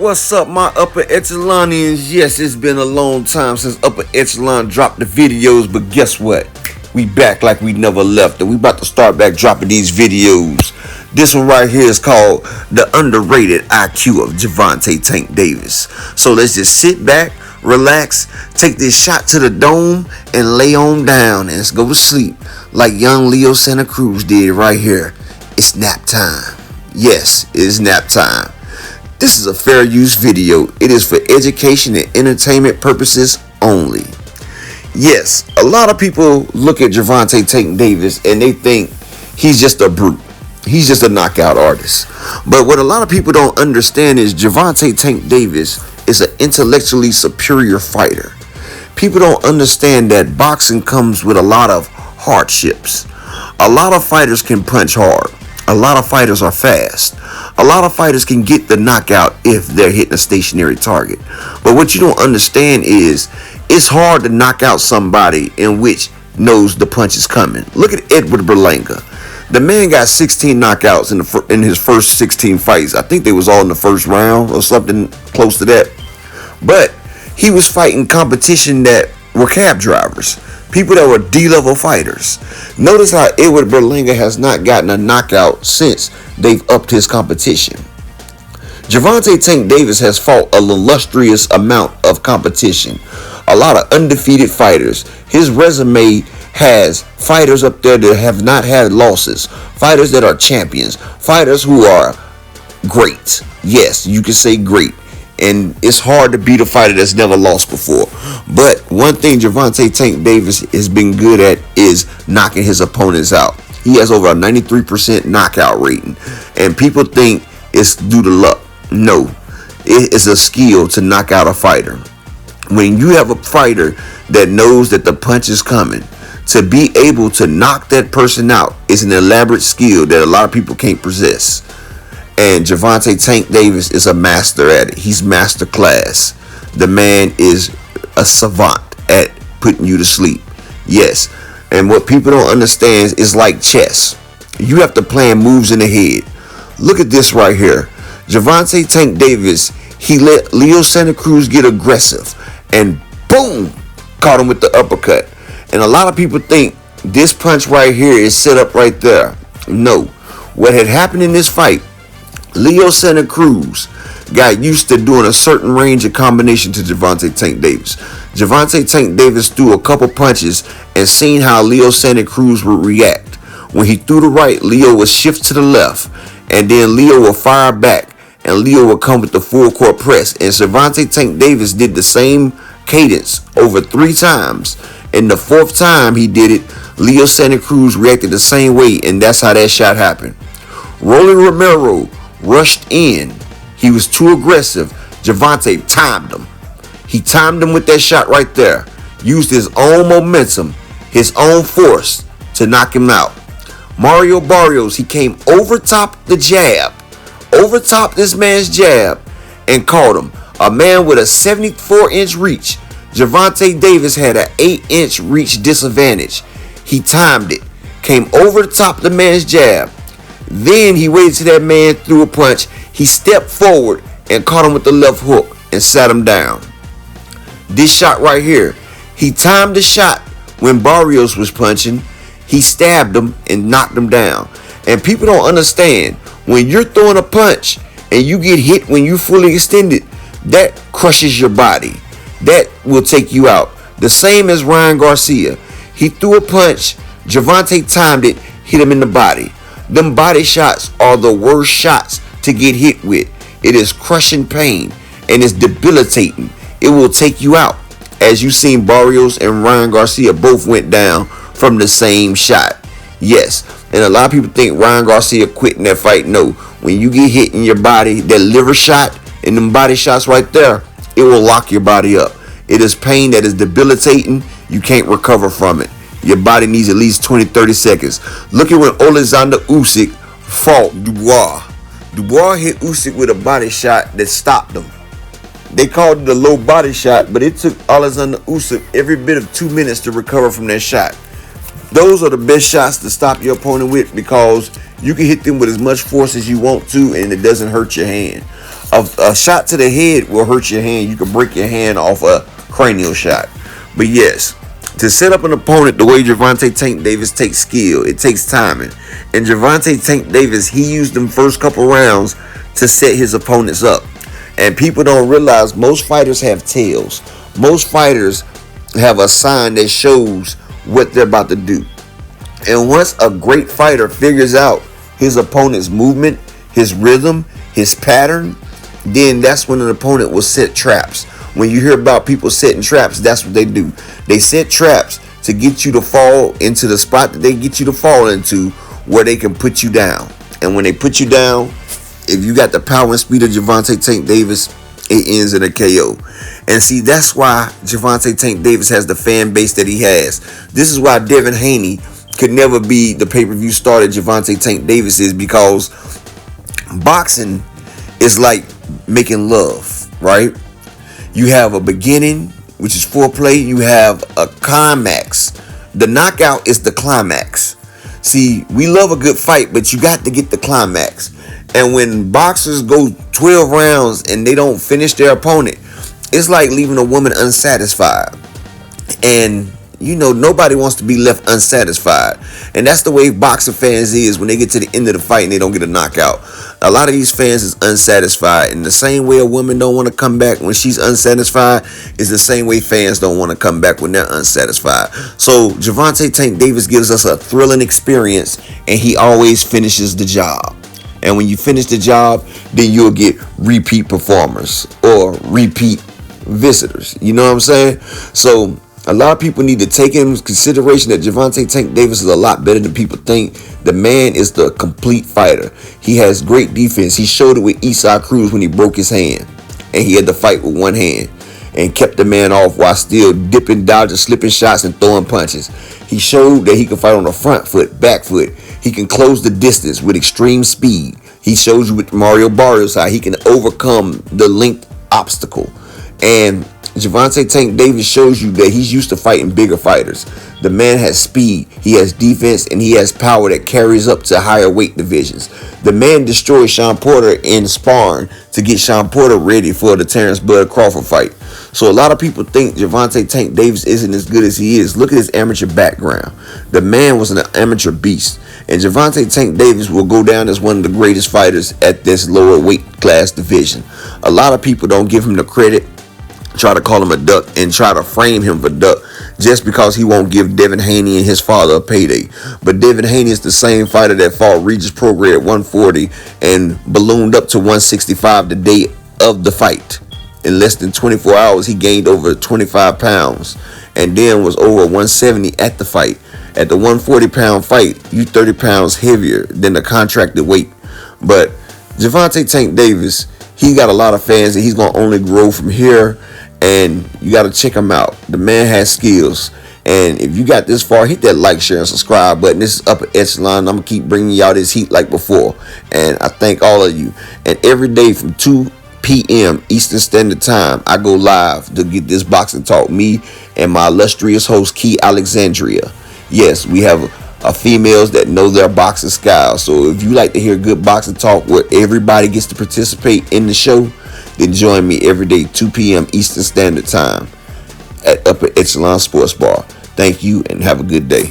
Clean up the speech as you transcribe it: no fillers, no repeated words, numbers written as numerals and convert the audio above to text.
What's up, my upper echelonians? Yes, it's been a long time since upper echelon dropped the videos, but guess what? We back like we never left, and we about to start back dropping these videos. This one right here is called the Underrated IQ of Gervontae Tank Davis. So let's just sit back, relax, take this shot to the dome, and lay on down and let's go to sleep like young Leo Santa Cruz did right here. It's nap time. Yes, it is nap time. This is a fair use video. It is for education and entertainment purposes only. Yes, a lot of people look at Gervontae Tank Davis and they think he's just a brute. He's just a knockout artist. But what a lot of people don't understand is Gervontae Tank Davis is an intellectually superior fighter. People don't understand that boxing comes with a lot of hardships. A lot of fighters can punch hard. A lot of fighters are fast. A lot of fighters can get the knockout if they're hitting a stationary target. But what you don't understand is it's hard to knock out somebody in which knows the punch is coming. Look at Edward Berlanga. The man got 16 knockouts in his first 16 fights. I think they was all in the first round or something close to that. But he was fighting competition that were cab drivers. People that were D-level fighters. Notice how Edward Berlanga has not gotten a knockout since they've upped his competition. Gervontae Tank Davis has fought a illustrious amount of competition. A lot of undefeated fighters. His resume has fighters up there that have not had losses. Fighters that are champions. Fighters who are great. Yes, you can say great. And it's hard to beat a fighter that's never lost before. But one thing Gervontae Tank Davis has been good at is knocking his opponents out. He has over a 93% knockout rating. And people think it's due to luck. No, it is a skill to knock out a fighter. When you have a fighter that knows that the punch is coming, to be able to knock that person out is an elaborate skill that a lot of people can't possess. And Gervontae Tank Davis is a master at it. He's master class. The man is a savant at putting you to sleep. Yes. And what people don't understand is like chess. You have to plan moves in the head. Look at this right here. Gervontae Tank Davis, he let Leo Santa Cruz get aggressive. And boom, caught him with the uppercut. And a lot of people think this punch right here is set up right there. No. What had happened in this fight, Leo Santa Cruz got used to doing a certain range of combination to Gervontae Tank Davis. Gervontae Tank Davis threw a couple punches and seen how Leo Santa Cruz would react. When he threw the right, Leo would shift to the left, and then Leo would fire back, and Leo would come with the full court press. And Gervontae Tank Davis did the same cadence over 3 times. And the 4th time he did it, Leo Santa Cruz reacted the same way, and that's how that shot happened. Rolly Romero rushed in. He was too aggressive. Gervontae timed him. He timed him with that shot right there. Used his own momentum, his own force to knock him out. Mario Barrios, he came over top the jab. Over top this man's jab and caught him. A man with a 74-inch reach. Gervontae Davis had an 8-inch reach disadvantage. He timed it. Came over the top of the man's jab. Then he waited till that man threw a punch. He stepped forward and caught him with the left hook and sat him down. This shot right here, he timed the shot when Barrios was punching. He stabbed him and knocked him down. And people don't understand, when you're throwing a punch and you get hit when you fully extended, that crushes your body. That will take you out. The same as Ryan Garcia. He threw a punch, Gervontae timed it, hit him in the body. Them body shots are the worst shots to get hit with. It is crushing pain and it's debilitating. It will take you out. As you seen, Barrios and Ryan Garcia both went down from the same shot. Yes, and a lot of people think Ryan Garcia quit in that fight. No, when you get hit in your body, that liver shot and them body shots right there, it will lock your body up. It is pain that is debilitating. You can't recover from it. Your body needs at least 20-30 seconds. Look at when Alexander Usyk fought Dubois. Dubois hit Usyk with a body shot that stopped him. They called it a low body shot, but it took Alexander Usyk every bit of 2 minutes to recover from that shot. Those are the best shots to stop your opponent with because you can hit them with as much force as you want to and it doesn't hurt your hand. A shot to the head will hurt your hand. You can break your hand off a cranial shot. But yes, to set up an opponent the way Gervontae Tank Davis takes skill, it takes timing. And Gervontae Tank Davis, he used them first couple rounds to set his opponents up. And people don't realize most fighters have tails. Most fighters have a sign that shows what they're about to do. And once a great fighter figures out his opponent's movement, his rhythm, his pattern, then that's when an opponent will set traps. When you hear about people setting traps, that's what they do. They set traps to get you to fall into the spot that they get you to fall into, where they can put you down. And when they put you down, if you got the power and speed of Gervontae Tank Davis, it ends in a KO. And see, that's why Gervontae Tank Davis has the fan base that he has. This is why Devin Haney could never be the pay-per-view star that Gervontae Tank Davis is, because boxing is like making love, right? You have a beginning, which is foreplay. You have a climax. The knockout is the climax. See, we love a good fight, but you got to get the climax. And when boxers go 12 rounds and they don't finish their opponent, it's like leaving a woman unsatisfied. And you know, nobody wants to be left unsatisfied. And that's the way boxing fans is when they get to the end of the fight and they don't get a knockout. A lot of these fans is unsatisfied. And the same way a woman don't want to come back when she's unsatisfied is the same way fans don't want to come back when they're unsatisfied. So Gervontae Tank Davis gives us a thrilling experience, and he always finishes the job. And when you finish the job, then you'll get repeat performers or repeat visitors. You know what I'm saying? So a lot of people need to take into consideration that Gervontae Tank Davis is a lot better than people think. The man is the complete fighter. He has great defense. He showed it with Isaac Cruz when he broke his hand, and he had to fight with one hand and kept the man off while still dipping, dodging, slipping shots and throwing punches. He showed that he can fight on the front foot, back foot. He can close the distance with extreme speed. He shows you with Mario Barrios how he can overcome the length obstacle. And Gervontae Tank Davis shows you that he's used to fighting bigger fighters. The man has speed, he has defense, and he has power that carries up to higher weight divisions. The man destroyed Sean Porter in sparring to get Sean Porter ready for the Terrence Bud Crawford fight. So a lot of people think Gervontae Tank Davis isn't as good as he is. Look at his amateur background. The man was an amateur beast. And Gervontae Tank Davis will go down as one of the greatest fighters at this lower weight class division. A lot of people don't give him the credit, try to call him a duck and try to frame him for duck just because he won't give Devin Haney and his father a payday. But Devin Haney is the same fighter that fought Regis Prograis at 140 and ballooned up to 165 the day of the fight. In less than 24 hours, he gained over 25 pounds and then was over 170 at the fight. At the 140-pound fight, you 30 pounds heavier than the contracted weight. But Gervontae Tank Davis, he got a lot of fans and he's going to only grow from here. And you got to check him out. The man has skills. And if you got this far, hit that like, share, and subscribe button. This is Upper Echelon. I'm going to keep bringing y'all this heat like before. And I thank all of you. And every day from 2 p.m. Eastern Standard Time, I go live to get this boxing talk. Me and my illustrious host, Key Alexandria. Yes, we have females that know their boxing style. So if you like to hear good boxing talk where everybody gets to participate in the show, then join me every day, 2 p.m. Eastern Standard Time at Upper Echelon Sports Bar. Thank you and have a good day.